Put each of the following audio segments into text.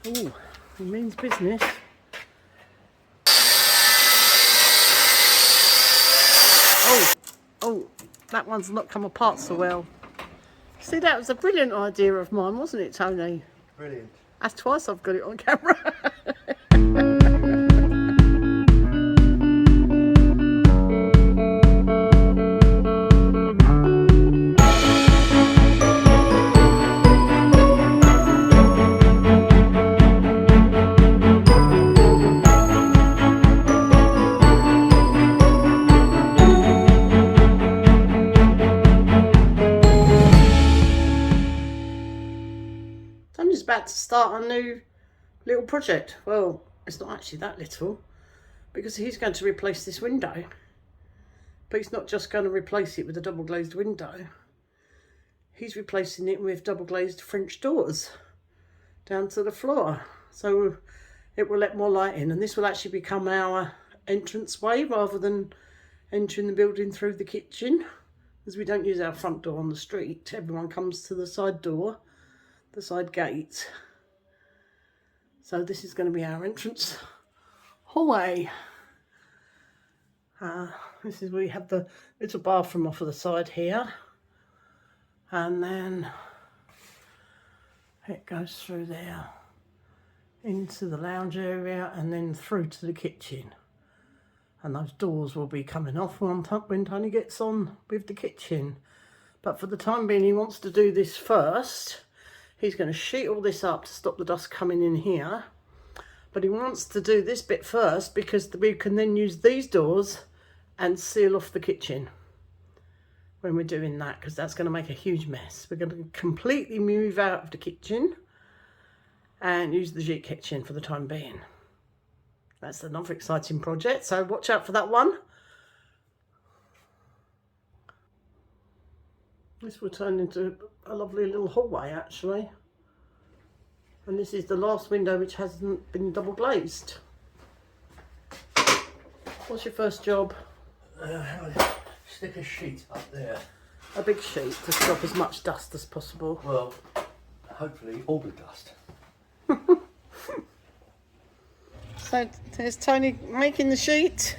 Oh, he means business. Oh, that one's not come apart so well. See, that was a brilliant idea of mine, wasn't it, Tony? Brilliant. That's twice I've got it on camera. Tony's about to start a new little project. Well, it's not actually that little, because he's going to replace this window. But he's not just going to replace it with a double glazed window. He's replacing it with double glazed French doors down to the floor. So it will let more light in, and this will actually become our entrance way rather than entering the building through the kitchen, because we don't use our front door on the street. Everyone comes to the side door, the side gate. So this is going to be our entrance hallway. This is where we have the little bathroom off of the side here, and then it goes through there into the lounge area and then through to the kitchen. And those doors will be coming off when Tony gets on with the kitchen. But for the time being, he wants to do this first. He's going to sheet all this up to stop the dust coming in here. But he wants to do this bit first because we can then use these doors and seal off the kitchen when we're doing that, because that's going to make a huge mess. We're going to completely move out of the kitchen and use the gite kitchen for the time being. That's another exciting project, so watch out for that one. This will turn into a lovely little hallway actually. And this is the last window which hasn't been double glazed. What's your first job? Stick a sheet up there. A big sheet to stop as much dust as possible. Well, hopefully all the dust. So there's Tony making the sheet.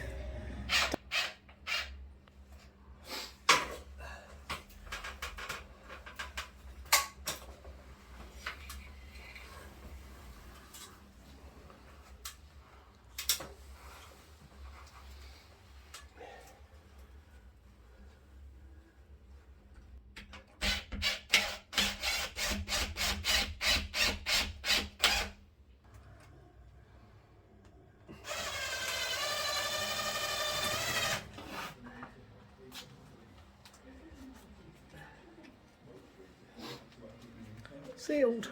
Sealed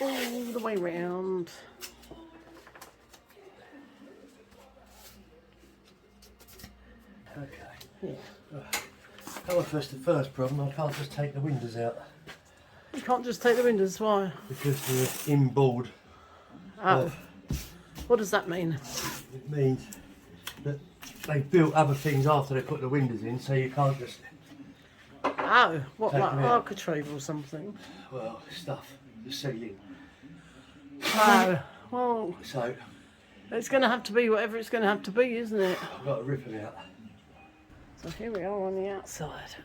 all the way round. Okay. Yeah. That was the first problem. I can't just take the windows out You can't just take the windows, why? because they're inboard. Oh. What does that mean? It means that they built other things after they put the windows in, so you can't just, Oh, what, Take like them out. architrave or something? well, stuff, the ceiling. Oh, well, So it's going to have to be whatever it's going to have to be, isn't it? I've got to rip them out. So here we are on the outside.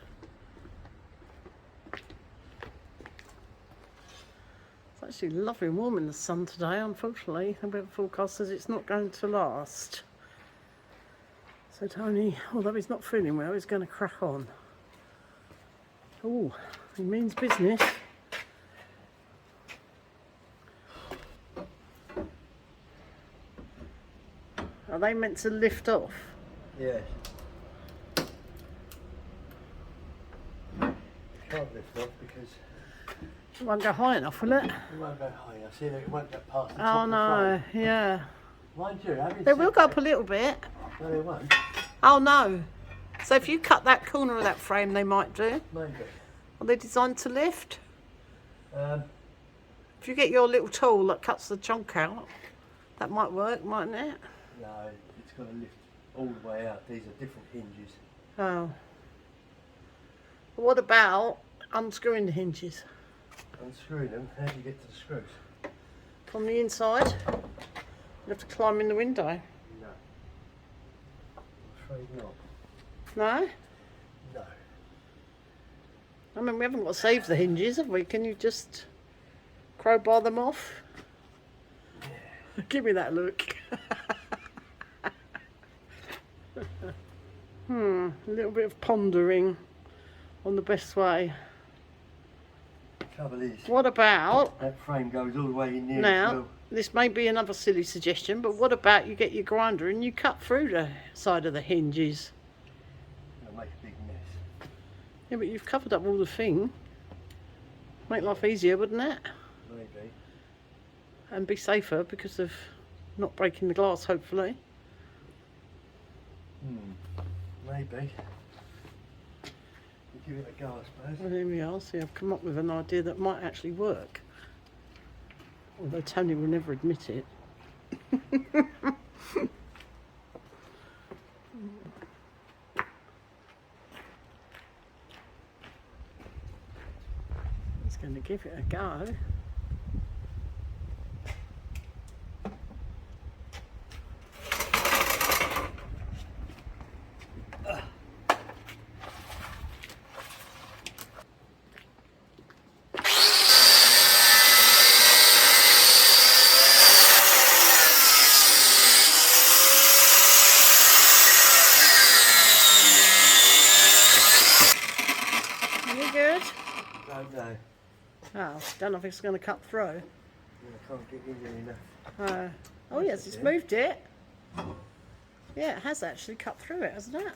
It's actually lovely and warm in the sun today. Unfortunately, the weather forecast says it's not going to last. So Tony, although he's not feeling well, he's going to crack on. Oh, he means business. Are they meant to lift off? Yes. Can't lift off because It won't go high enough, will it? it won't go high enough. See, it won't get past the Oh top of the no, frame. yeah. Mind you, having They will said go up that- a little bit. No, they won't. Oh no. So if you cut that corner of that frame, they might do. Maybe. Are they designed to lift? Um, If you get your little tool that cuts the chunk out, that might work, mightn't it? no, it's got to lift all the way out. These are different hinges. Oh. But what about unscrewing the hinges? Unscrewing them, how do you get to the screws? From the inside. You have to climb in the window. No. I'm afraid not. No? No. I mean, we haven't got to save the hinges, have we? Can you just crowbar them off? Yeah. Give me that look. A little bit of pondering on the best way. Trouble is, What about, that frame goes all the way in there. now, as well. this may be another silly suggestion, but what about you get your grinder and you cut through the side of the hinges? It'll make a big mess. Yeah, but you've covered up all the thing. Make life easier, wouldn't it? Maybe. And be safer because of not breaking the glass, hopefully. Maybe. We'll give it a go, I suppose. Well, here we are. See, I've come up with an idea that might actually work. Although Tony will never admit it. He's going to give it a go. Oh, don't know if it's going to cut through. Yeah, I can't get in there enough. Oh yes, it's moved it. Yeah, it has actually cut through it, hasn't it?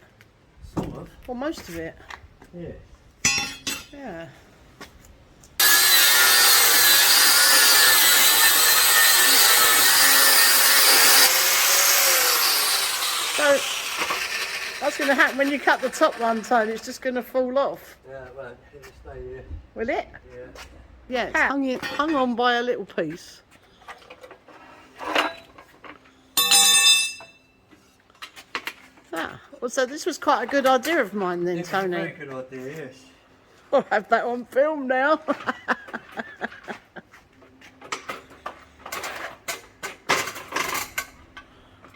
Sort of. Well, most of it. Yeah. Yeah. So, what's going to happen when you cut the top one, Tony? It's just going to fall off. Yeah, it won't. It'll stay here. Will it? Yeah. Yeah, it's hung on by a little piece. Ah, well, so this was quite a good idea of mine then, It's Tony. a very good idea, yes. I'll have that on film now.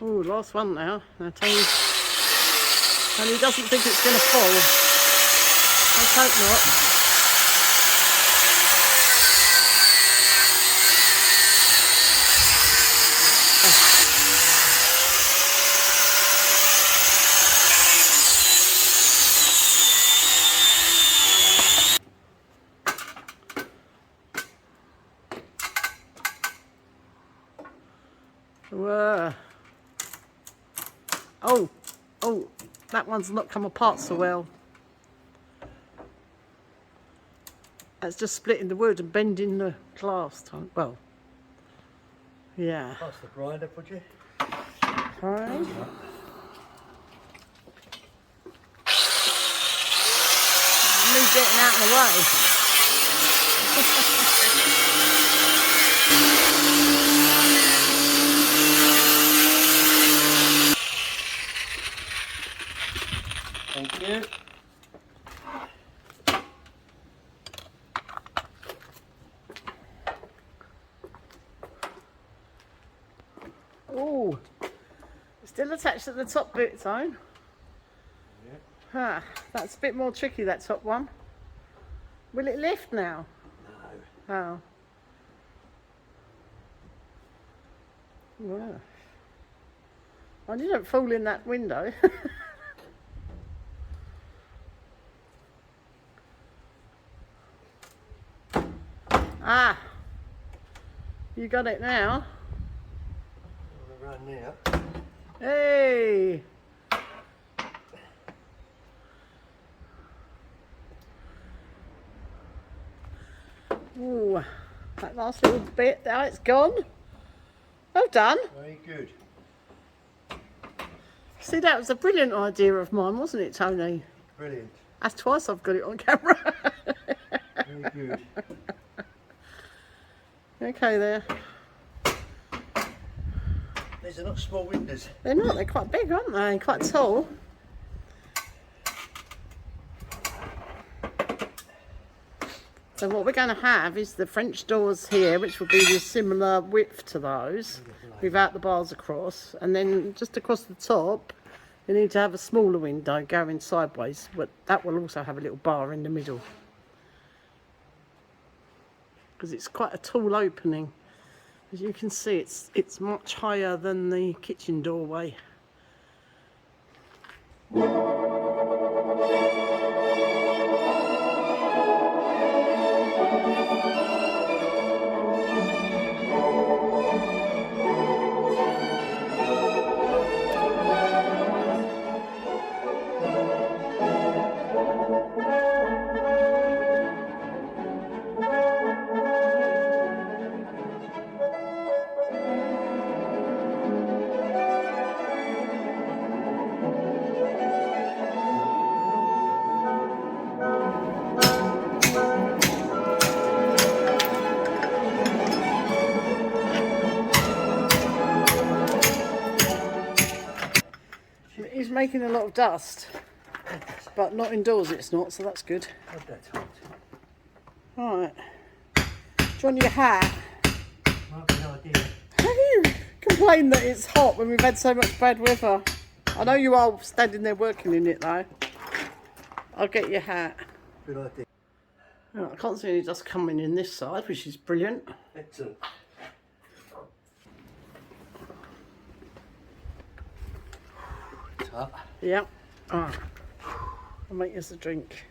Oh, last one now. Now Tony doesn't think it's going to fall. Let's hope not. Whoa. Oh, that one's not come apart so well. That's just splitting the wood and bending the glass. Well, yeah. Pass the grinder, would you? Right. Me getting out of the way. Thank you. Oh, still attached at the top bit, Tone. Yeah. That's a bit more tricky, that top one. Will it lift now? No. Oh. Well, well, you don't fall in that window. Ah, you got it now. We'll run now. Hey. Ooh, that last little bit, now it's gone. Well done. Very good. See, that was a brilliant idea of mine, wasn't it, Tony? Brilliant. That's twice I've got it on camera. Very good. Okay, there. These are not small windows. They're not, they're quite big, aren't they? Quite tall. So what we're going to have is the French doors here, which will be the similar width to those, without the bars across. And then just across the top, you need to have a smaller window going sideways, but that will also have a little bar in the middle. Because it's quite a tall opening. As you can see, it's much higher than the kitchen doorway. It's making a lot of dust, but not indoors it's not, so that's good. Right. Do you want your hat? Might be an idea. How do you complain that it's hot when we've had so much bad weather? I know you are standing there working in it though. I'll get your hat. Good idea. Oh, I can't see any dust coming in this side, which is brilliant. Excellent. It's hot. Yeah. Ah. I'll make us a drink.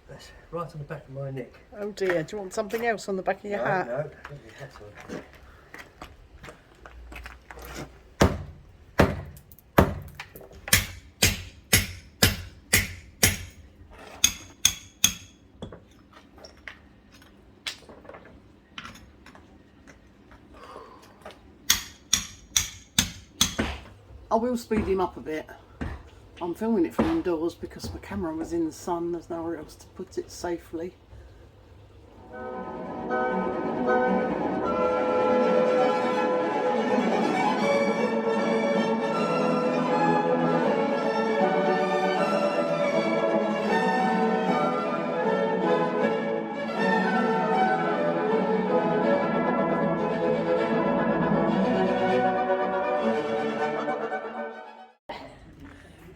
That's right on the back of my neck. Oh dear, do you want something else on the back of your hat? No, that's all. I will speed him up a bit. I'm filming it from indoors because my camera was in the sun. There's nowhere else to put it safely.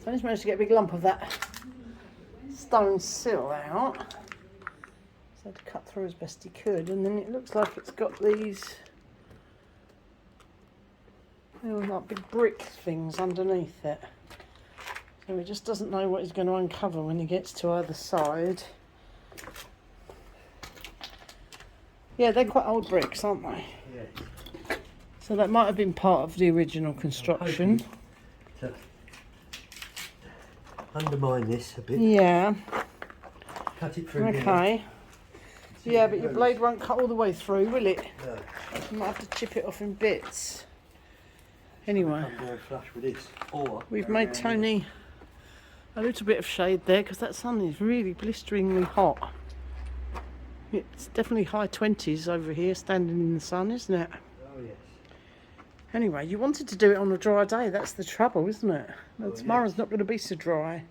So I just managed to get a big lump of that stone sill out. So I had to cut through as best he could, and then it looks like it's got these like big brick things underneath it. So he just doesn't know what he's going to uncover when he gets to either side. Yeah, they're quite old bricks, aren't they? Yeah. So that might have been part of the original construction. To undermine this a bit. Yeah. Cut it through. Okay. Yeah, but your blade won't cut all the way through, will it? No. You might have to chip it off in bits. Anyway, I'm going flush with this. Or we've made Tony a little bit of shade there because that sun is really blisteringly hot. It's definitely high 20s over here standing in the sun, isn't it? oh yes. Anyway, you wanted to do it on a dry day. That's the trouble, isn't it? Oh, Tomorrow's yes. not going to be so dry.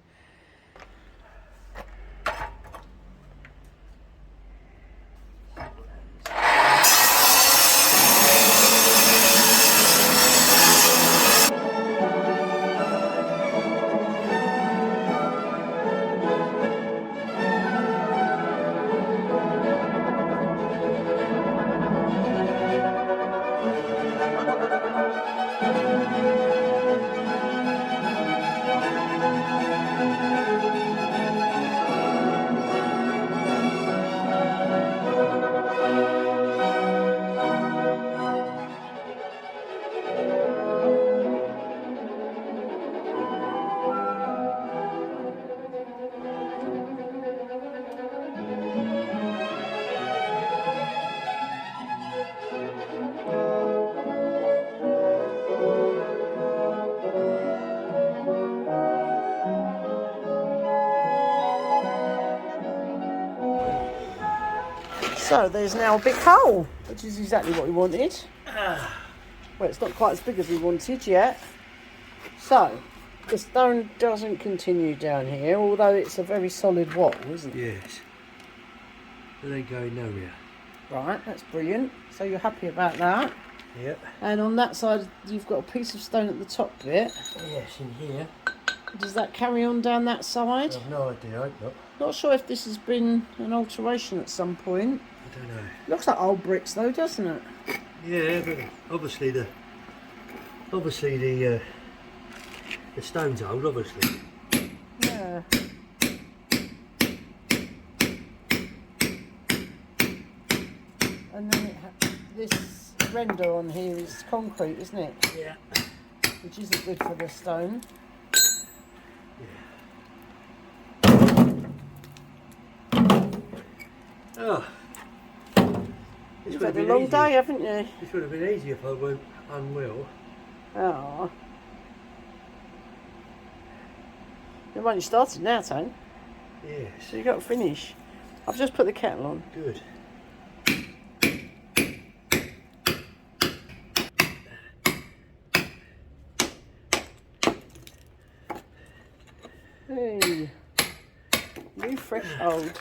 So there's now a big hole, which is exactly what we wanted. Well, it's not quite as big as we wanted yet. So the stone doesn't continue down here, although it's a very solid wall, isn't it? Yes. They ain't going nowhere. Right, that's brilliant. So you're happy about that? Yep. And on that side, you've got a piece of stone at the top bit. Yes, in here. Does that carry on down that side? I've no idea, I hope not. Not sure if this has been an alteration at some point. I don't know. Looks like old bricks though, doesn't it? Yeah, but obviously the stone's old, obviously. Yeah. And then this render on here is concrete, isn't it? Yeah. Which isn't good for the stone. Oh. You've had a long day, haven't you? This would have been easy if I weren't unwell. Oh. You've only started now, Tone. Yes. So you've got to finish. I've just put the kettle on. Good. Hey. New threshold.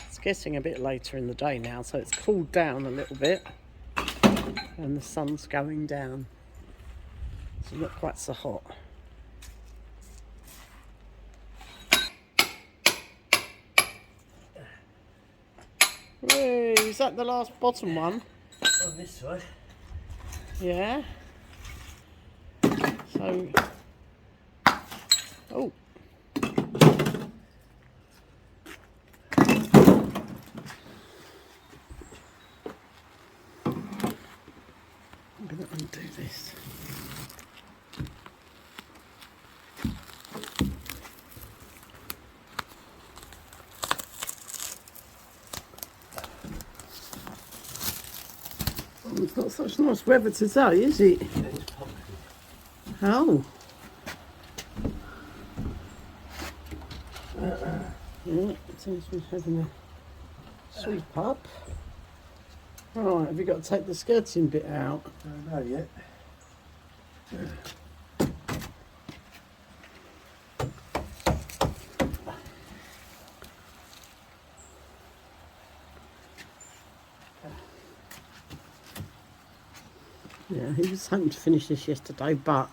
It's getting a bit later in the day now, so it's cooled down a little bit and the sun's going down, so not quite so hot. Hey, is that the last bottom one? On this side. Yeah. So, oh. I'm going to undo this. Oh, it's not such nice weather today, is it? Oh. Yeah, it seems we're having a sweep up. Right, have you got to take the skirting bit out? I don't know yet. Yeah, he was hoping to finish this yesterday, but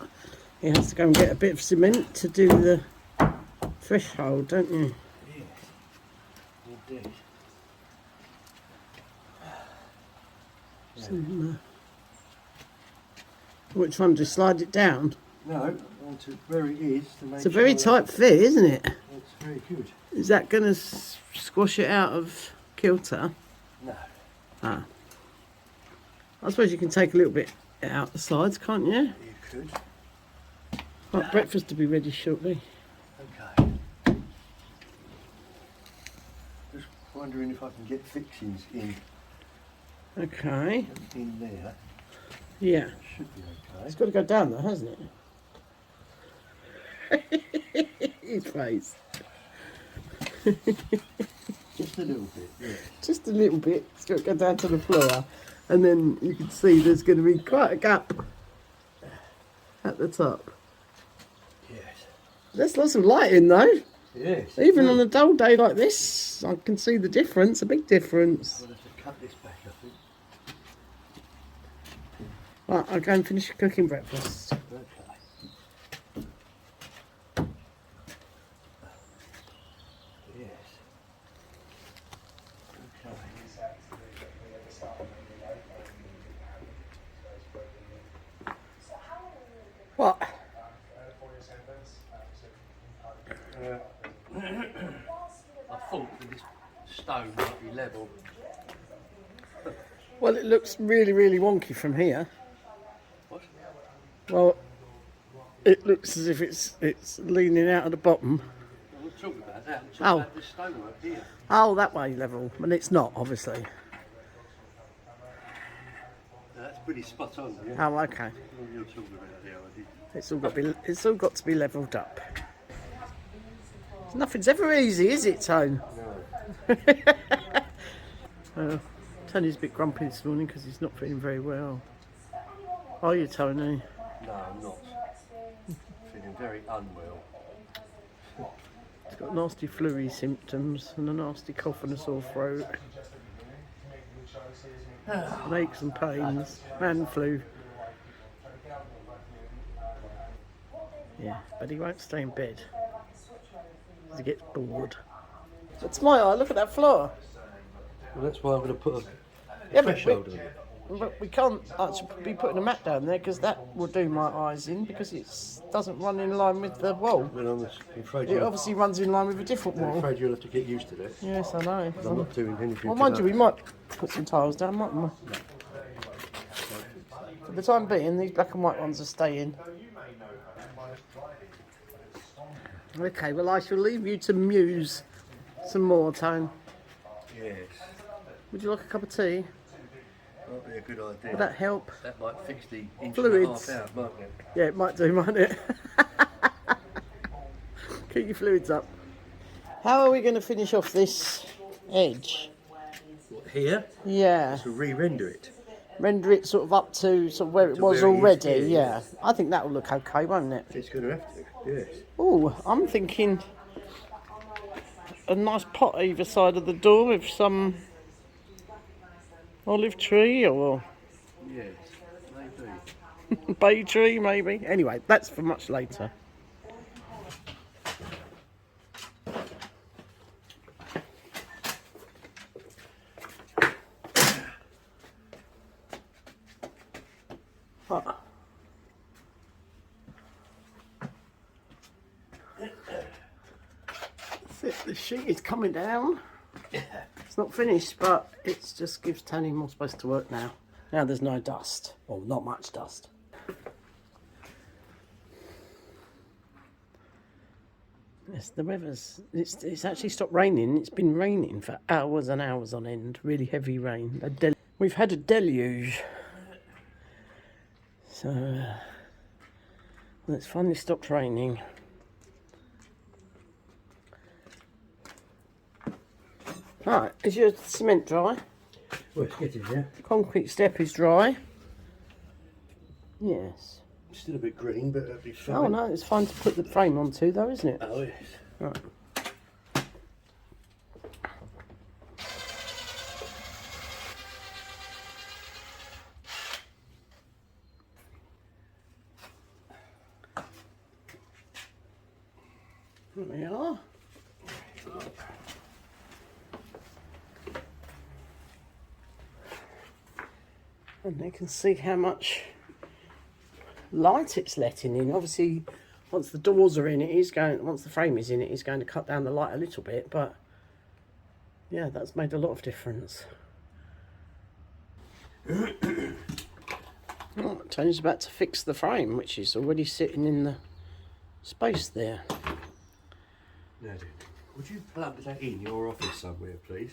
he has to go and get a bit of cement to do the threshold, don't you? Yes, indeed. Some, which one? Just slide it down? No, onto where it is to make It's a very tight fit, isn't it? It's very good. Is that going to squash it out of kilter? No. Ah. I suppose you can take a little bit out the sides, can't you? You could. Right, breakfast to be ready shortly. Okay. Just wondering if I can get fixings in Okay. there. Yeah. Should be okay. It's got to go down though, hasn't it? His face. Just a little bit, yeah. Just a little bit. It's got to go down to the floor. And then you can see there's going to be quite a gap at the top. Yes. There's lots of light in though. Yes. Even on a dull day like this, I can see the difference, a big difference. I'll have to cut this back, I think. Right, I'll go and finish cooking breakfast. Okay. Yes. Okay. What? I thought that this stone might be level. Well, it looks really, really wonky from here. What? Well, it looks as if it's leaning out of the bottom. I'm not talking about that. I'm talking Oh. about this stonework here. Oh, that way level. And it's not, obviously. Now, that's pretty spot on, yeah? Oh, okay. What you're talking about there, I did. It's all got to be levelled up. Nothing's ever easy, is it, Tone? No. Oh, Tony's a bit grumpy this morning because he's not feeling very well. Are you, Tony? No, I'm not. Feeling very unwell. He's got nasty flu symptoms and a nasty cough and a sore throat. And aches and pains. Man flu. Yeah, but he won't stay in bed. He gets bored. It's my eye, look at that floor. Well, that's why I'm going to put a Yeah, threshold on it. But we can't actually be putting a mat down there because that will do my eyes in because it doesn't run in line with the wall. Well, I'm afraid It obviously runs in line with a different I'm wall. afraid you'll have to get used to that. Yes, I know. I'm not doing anything. Well, mind you, we might put some tiles down, mightn't we? For the time being, these black and white ones are staying. Okay, well, I shall leave you to muse some more, Tone. Yes. Would you like a cup of tea? Might be a good idea. Would that help? That might fix the inch Fluids. and a half out, mightn't it? Yeah, it might do, mightn't it? Keep your fluids up. How are we going to finish off this edge? What, here? Yeah. To re-render it. Render it sort of up to sort of where it was where it is, already, yeah. yeah. I think that will look okay, won't it? It's going to have to, yes. Oh, I'm thinking a nice pot either side of the door with some olive tree or Yes, maybe. bay tree maybe. Anyway, that's for much later. Oh. That's it, the sheet is coming down. It's not finished, but it just gives Tony more space to work now. Now there's no dust, or not much dust. Yes, the weather's, it's actually stopped raining. It's been raining for hours and hours on end, really heavy rain. We've had a deluge. So, it's finally stopped raining. Right, is your cement dry? Well, it's getting there. Concrete step is dry. Yes. Still a bit green, but it'll be fine. Oh no, it's fine to put the frame onto though, isn't it? Oh, yes. Right. There we are. And you can see how much light it's letting in. Obviously, once the doors are in, once the frame is in, it is going to cut down the light a little bit, but yeah, that's made a lot of difference. Oh, Tony's about to fix the frame, which is already sitting in the space there. Now then, would you plug that in your office somewhere, please?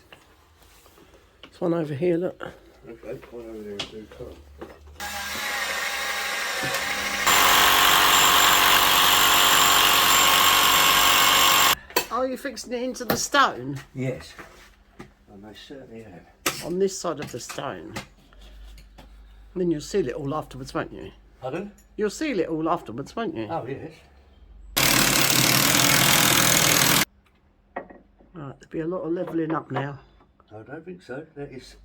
This one over here, look. Okay, one over there and do come. Oh, you're fixing it into the stone? Yes, I most certainly am. On this side of the stone. And then you'll seal it all afterwards, won't you? Pardon? You'll seal it all afterwards, won't you? Oh, yes. Right, there'll be a lot of levelling up now. I don't think so. That is,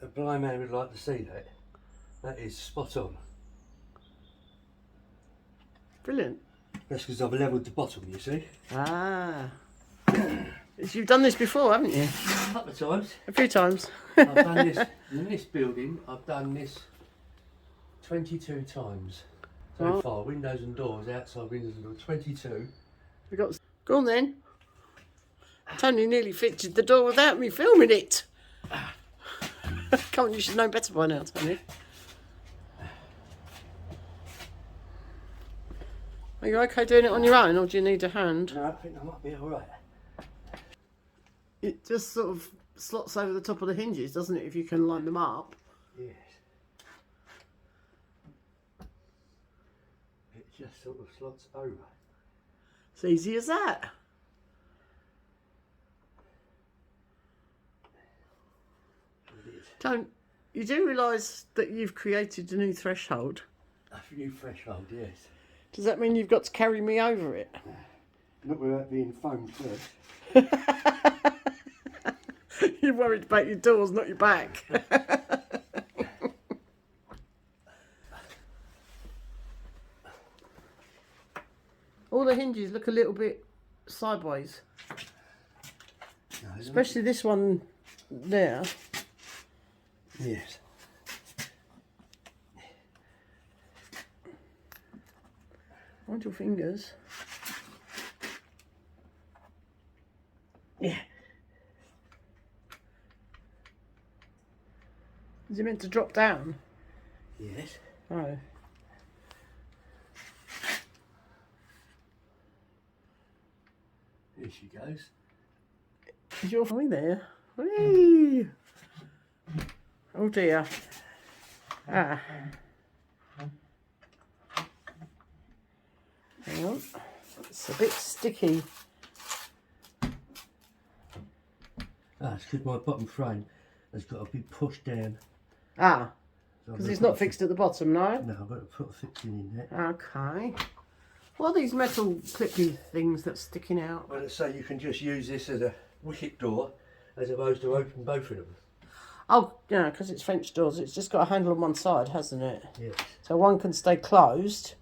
a blind man would like to see that. That is spot on. Brilliant. That's because I've levelled the bottom, you see. Ah. You've done this before, haven't you? A couple of times. A few times. I've done this, in this building, I've done this 22 times. So Oh. far, windows and doors, outside windows and doors, 22. We got. Go on then. Tony nearly fitted the door without me filming it. Come on, you should know better by now, Tony. Are you okay doing it on your own, or do you need a hand? No, I think I might be alright. It just sort of slots over the top of the hinges, doesn't it, if you can line them up? Yes. It just sort of slots over. It's easy as that. You do realise that you've created a new threshold? A new threshold, yes. Does that mean you've got to carry me over it? Not without being foamed first. You're worried about your doors, not your back. All the hinges look a little bit sideways. No, Especially this one there. Yes. Mind your fingers. Yeah. Is it meant to drop down? Yes. Oh. Here she goes. Is your family there? Whee! Oh dear. Ah. Hang on. It's a bit sticky. It's because my bottom frame has got to be pushed down. Ah. So Because it's not fixed at the bottom, no? No, I've got to put a fixing in there. Okay. What are these metal clippy things that's sticking out? Well, let's say you can just use this as a wicket door as opposed to open both of them. Oh, yeah, because it's French doors. It's just got a handle on one side, hasn't it? Yes. So one can stay closed.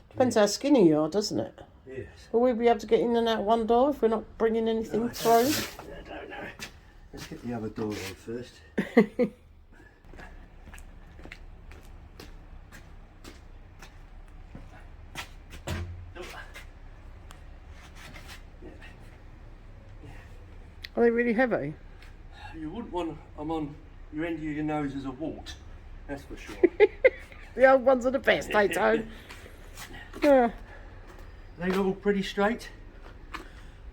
Depends how skinny you are, doesn't it? Yes. Will we be able to get in and out one door if we're not bringing anything through? I don't know. Let's get the other door on first. Are they really heavy? You wouldn't want them on your end of your nose as a wart, that's for sure. The old ones are the best, eh, Tone? Yeah. They all pretty straight.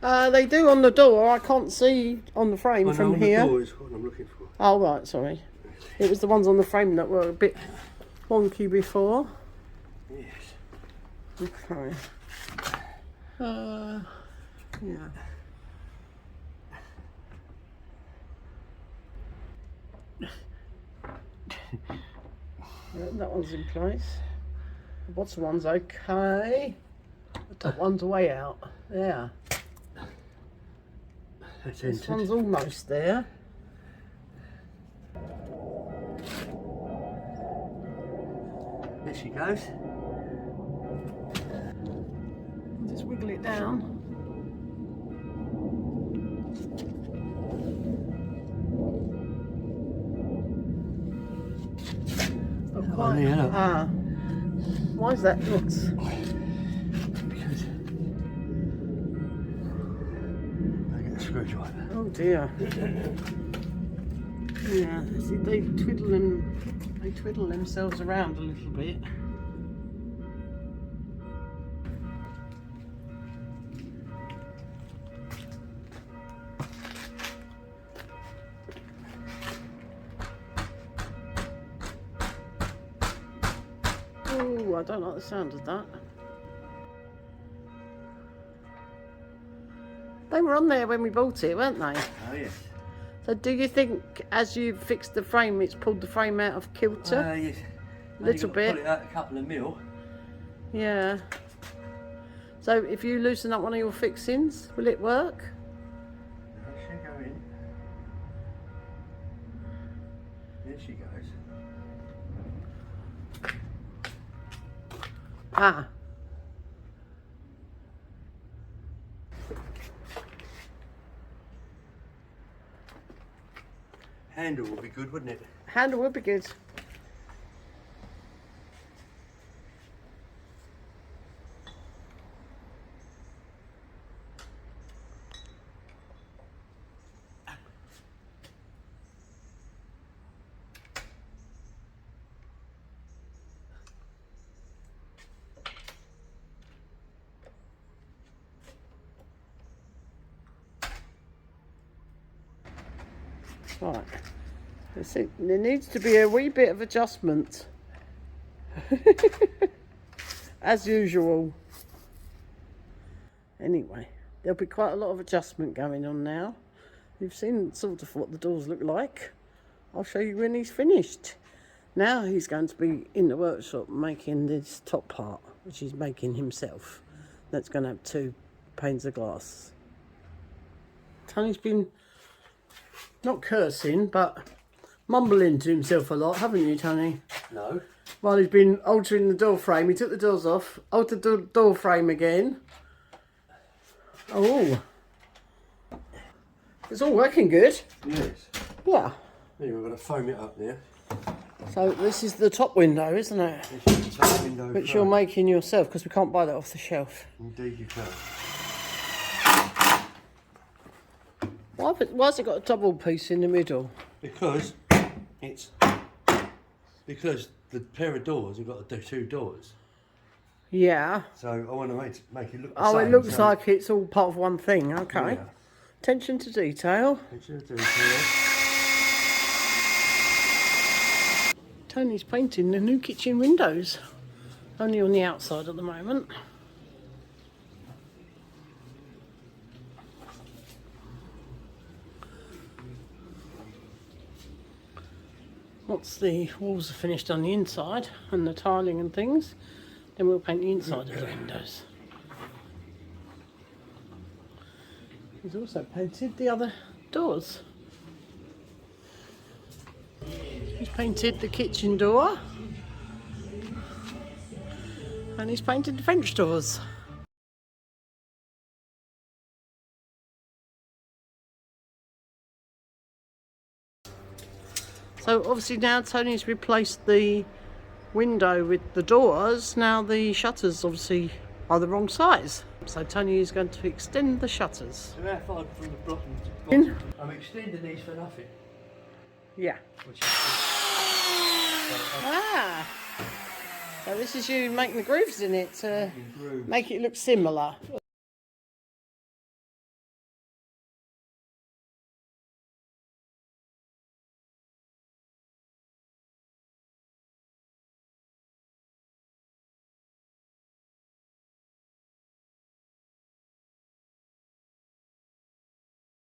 They do on the door. I can't see on the frame from on here. The door is what I'm looking for. Oh, right, sorry. It was the ones on the frame that were a bit wonky before. Yes. Okay. Yeah. That one's in place. The bottom one's okay. The top one's way out. Yeah. That's This entered. one's almost there. There she goes. Just wiggle it down. Oh, yeah, look. Why is that not? Because I get a screwdriver. Oh dear. Yeah, see, they twiddle themselves around a little bit. Oh, I don't like the sound of that. They were on there when we bought it, weren't they? Oh yes. So do you think as you fixed the frame, it's pulled the frame out of kilter? Yes. Little bit. Pull it out a couple of mil. Yeah. So if you loosen up one of your fixings, will it work? There she go in. There she goes. Ah. Handle would be good, wouldn't it? Handle would be good. Right. There needs to be a wee bit of adjustment. As usual. Anyway, there'll be quite a lot of adjustment going on now. You've seen sort of what the doors look like. I'll show you when he's finished. Now he's going to be in the workshop making this top part, which he's making himself. That's going to have 2 panes of glass. Tony's been not cursing, but mumbling to himself a lot, haven't you, Tony? No. While he's been altering the door frame, he took the doors off, altered the door frame again. Oh, it's all working good. Yes. Yeah. Anyway, we're going to foam it up now. So this is the top window, isn't it? This is the top window Which frame. you're making yourself, because we can't buy that off the shelf. Indeed you can. Why has it got a double piece in the middle? Because the pair of doors have got to do 2 doors. Yeah. So I want to make it look the Oh, same. it looks so like it's all part of one thing. Okay. Yeah. Attention to detail. It should do here. Tony's painting the new kitchen windows. Only on the outside at the moment. Once the walls are finished on the inside and the tiling and things, then we'll paint the inside of the windows. He's also painted the other doors. He's painted the kitchen door and he's painted the French doors. So obviously now Tony's replaced the window with the doors. Now the shutters obviously are the wrong size. So Tony is going to extend the shutters. So how far from the bottom? I'm extending these for nothing. Yeah. Which is Ah. So this is you making the grooves in it to make it look similar.